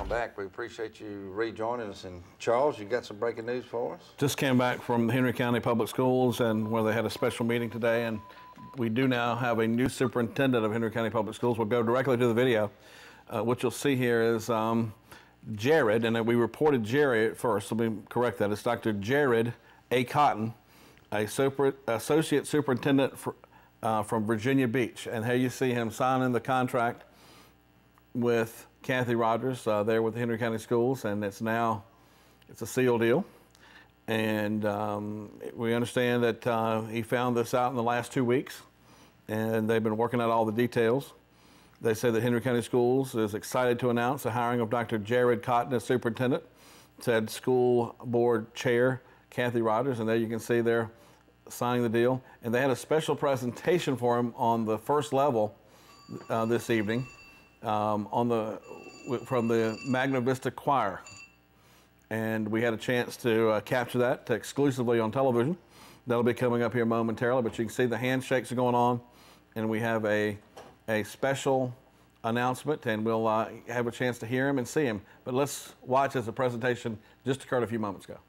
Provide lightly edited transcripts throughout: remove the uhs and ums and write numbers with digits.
welcome back. We appreciate you rejoining us. And Charles, you got some breaking news for us? Just came back from Henry County Public Schools, and where they had a special meeting today, and we do now have a new superintendent of Henry County Public Schools. We'll go directly to the video. What you'll see here is Jared, and we reported Jerry at first. Let me correct that. It's Dr. Jared A. Cotton, associate superintendent from Virginia Beach. And here you see him signing the contract with Kathy Rogers there with the Henry County Schools, and it's a sealed deal. And we understand that he found this out in the last 2 weeks, and they've been working out all the details. They say that Henry County Schools is excited to announce the hiring of Dr. Jared Cotton as superintendent, said school board chair Kathy Rogers, and there you can see they're signing the deal. And they had a special presentation for him on the first level this evening from the Magna Vista Choir. And we had a chance to capture that exclusively on television. That'll be coming up here momentarily, but you can see the handshakes are going on, and we have a special announcement, and we'll have a chance to hear him and see him. But let's watch as the presentation just occurred a few moments ago.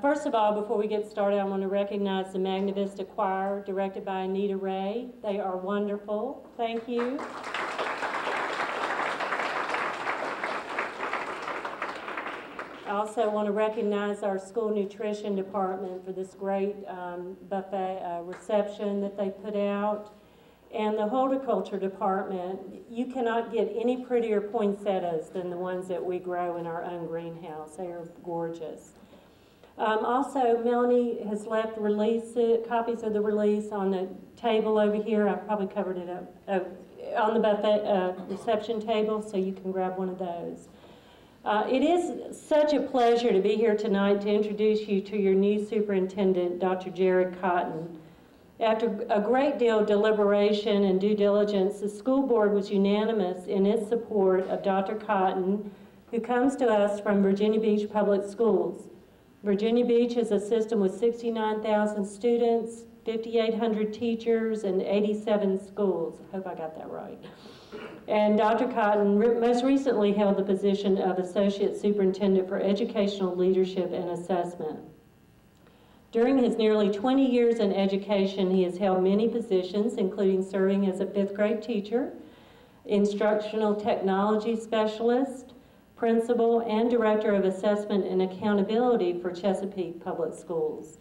First of all, before we get started, I want to recognize the Magna Vista Choir, directed by Anita Ray. They are wonderful. Thank you. I also want to recognize our school nutrition department for this great buffet reception that they put out. And the horticulture department, you cannot get any prettier poinsettias than the ones that we grow in our own greenhouse. They are gorgeous. Also, Melanie has left copies of the release on the table over here. I probably covered it up on the buffet reception table, so you can grab one of those. It is such a pleasure to be here tonight to introduce you to your new superintendent, Dr. Jared Cotton. After a great deal of deliberation and due diligence, the school board was unanimous in its support of Dr. Cotton, who comes to us from Virginia Beach Public Schools. Virginia Beach is a system with 69,000 students, 5,800 teachers, and 87 schools. I hope I got that right. And Dr. Cotton most recently held the position of Associate Superintendent for Educational Leadership and Assessment. During his nearly 20 years in education, he has held many positions, including serving as a 5th grade teacher, instructional technology specialist, principal, and director of assessment and accountability for Chesapeake Public Schools.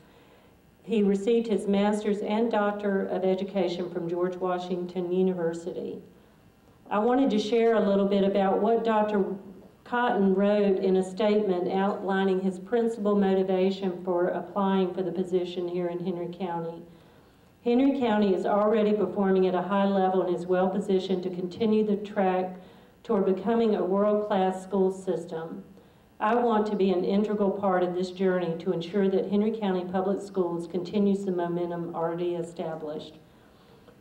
He received his master's and doctor of education from George Washington University. I wanted to share a little bit about what Dr. Cotton wrote in a statement outlining his principal motivation for applying for the position here in Henry County. Henry County is already performing at a high level and is well positioned to continue the track toward becoming a world-class school system. I want to be an integral part of this journey to ensure that Henry County Public Schools continues the momentum already established.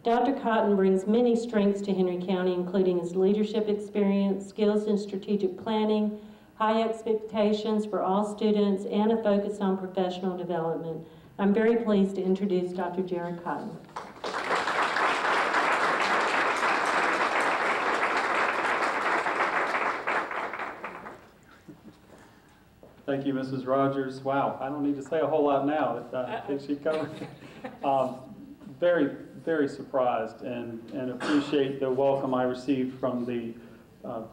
Dr. Cotton brings many strengths to Henry County, including his leadership experience, skills in strategic planning, high expectations for all students, and a focus on professional development. I'm very pleased to introduce Dr. Jared Cotton. Thank you, Mrs. Rogers. Wow, I don't need to say a whole lot now. I think she covered it. Very surprised and appreciate the welcome I received from the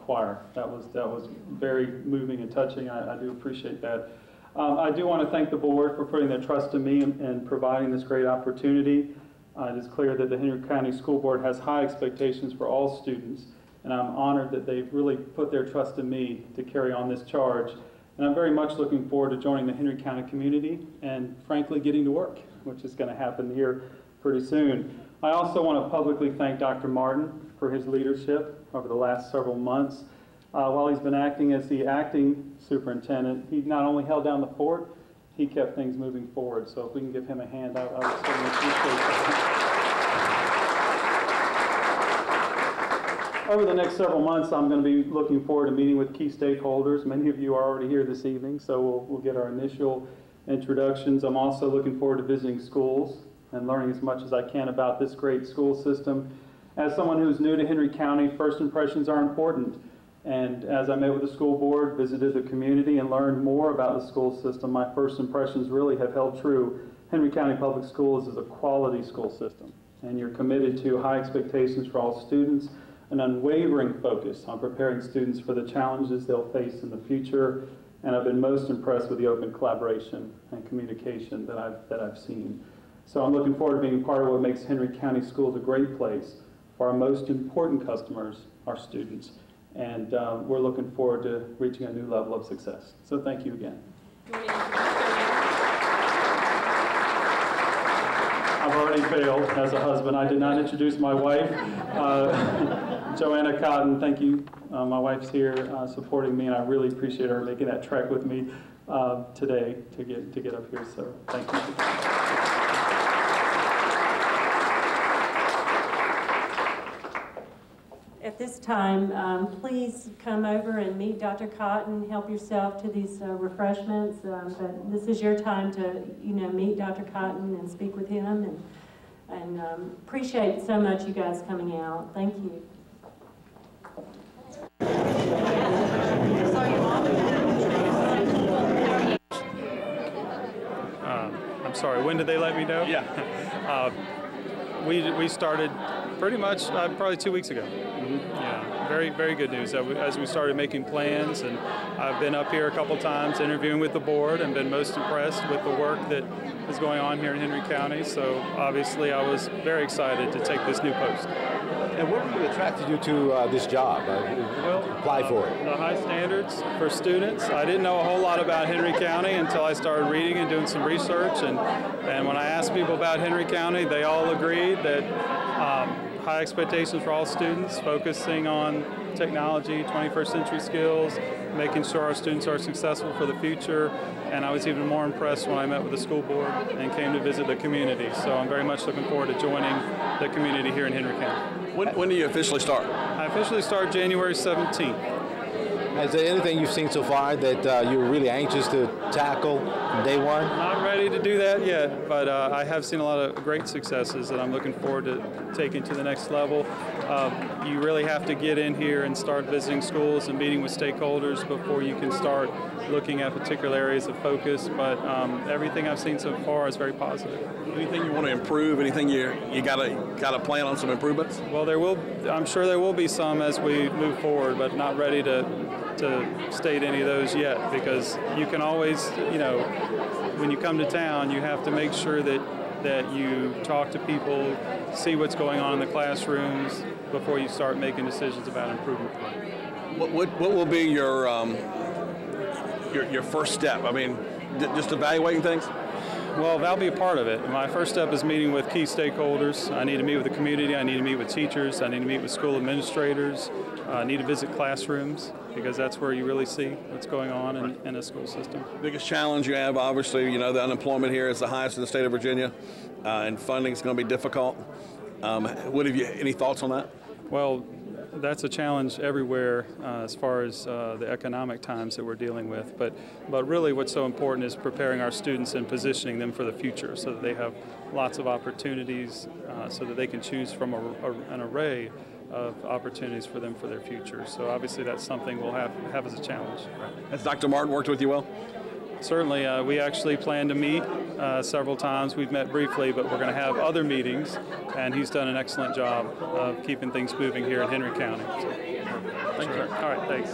choir. That was very moving and touching. I do appreciate that. I do want to thank the board for putting their trust in me and providing this great opportunity. It is clear that the Henry County School Board has high expectations for all students, and I'm honored that they've really put their trust in me to carry on this charge. And I'm very much looking forward to joining the Henry County community and, frankly, getting to work, which is going to happen here pretty soon. I also want to publicly thank Dr. Martin for his leadership over the last several months. While he's been acting as the acting superintendent, he not only held down the fort, he kept things moving forward. So if we can give him a hand, I would certainly appreciate that. Over the next several months, I'm going to be looking forward to meeting with key stakeholders. Many of you are already here this evening, so we'll get our initial introductions. I'm also looking forward to visiting schools and learning as much as I can about this great school system. As someone who's new to Henry County, first impressions are important. And as I met with the school board, visited the community, and learned more about the school system, my first impressions really have held true. Henry County Public Schools is a quality school system, and you're committed to high expectations for all students, an unwavering focus on preparing students for the challenges they'll face in the future, and I've been most impressed with the open collaboration and communication that I've seen. So I'm looking forward to being part of what makes Henry County Schools a great place for our most important customers, our students. And we're looking forward to reaching a new level of success. So thank you again. I've already failed as a husband. I did not introduce my wife, Joanna Cotton. Thank you. My wife's here supporting me, and I really appreciate her making that trek with me today to get up here. So thank you. At this time, please come over and meet Dr. Cotton. Help yourself to these refreshments. But this is your time to, meet Dr. Cotton and speak with him. And appreciate so much you guys coming out. Thank you. I'm sorry. When did they let me know? Yeah. We started pretty much probably 2 weeks ago. Yeah. very, very good news. As we started making plans, and I've been up here a couple times interviewing with the board and been most impressed with the work that is going on here in Henry County. So obviously I was very excited to take this new post. And what really attracted you to this job? Apply for it. The high standards for students. I didn't know a whole lot about Henry County until I started reading and doing some research. And when I asked people about Henry County, they all agreed that high expectations for all students, focusing on technology, 21st century skills, making sure our students are successful for the future. And I was even more impressed when I met with the school board and came to visit the community. So I'm very much looking forward to joining the community here in Henry County. When do you officially start? I officially start January 17th. Is there anything you've seen so far that you're really anxious to tackle from day one? Not ready to do that yet, but I have seen a lot of great successes that I'm looking forward to taking to the next level. You really have to get in here and start visiting schools and meeting with stakeholders before you can start looking at particular areas of focus, but everything I've seen so far is very positive. Anything you want to improve? Anything you got to plan on some improvements? Well, I'm sure there will be some as we move forward, but not ready to state any of those yet, because you can always, when you come to town, you have to make sure that you talk to people, see what's going on in the classrooms before you start making decisions about improvement. What will be your first step? I mean, just evaluating things? Well, that'll be a part of it. My first step is meeting with key stakeholders. I need to meet with the community. I need to meet with teachers. I need to meet with school administrators. I need to visit classrooms, because that's where you really see what's going on in a school system. Biggest challenge you have, obviously, the unemployment here is the highest in the state of Virginia, and funding is going to be difficult. Any thoughts on that? Well, that's a challenge everywhere as far as the economic times that we're dealing with. But really what's so important is preparing our students and positioning them for the future so that they have lots of opportunities, so that they can choose from an array of opportunities for them for their future. So obviously that's something we'll have as a challenge. Has Dr. Martin worked with you well? Certainly. We actually plan to meet several times. We've met briefly, but we're going to have other meetings, and he's done an excellent job of keeping things moving here in Henry County. So, thank you, sir. All right, thanks.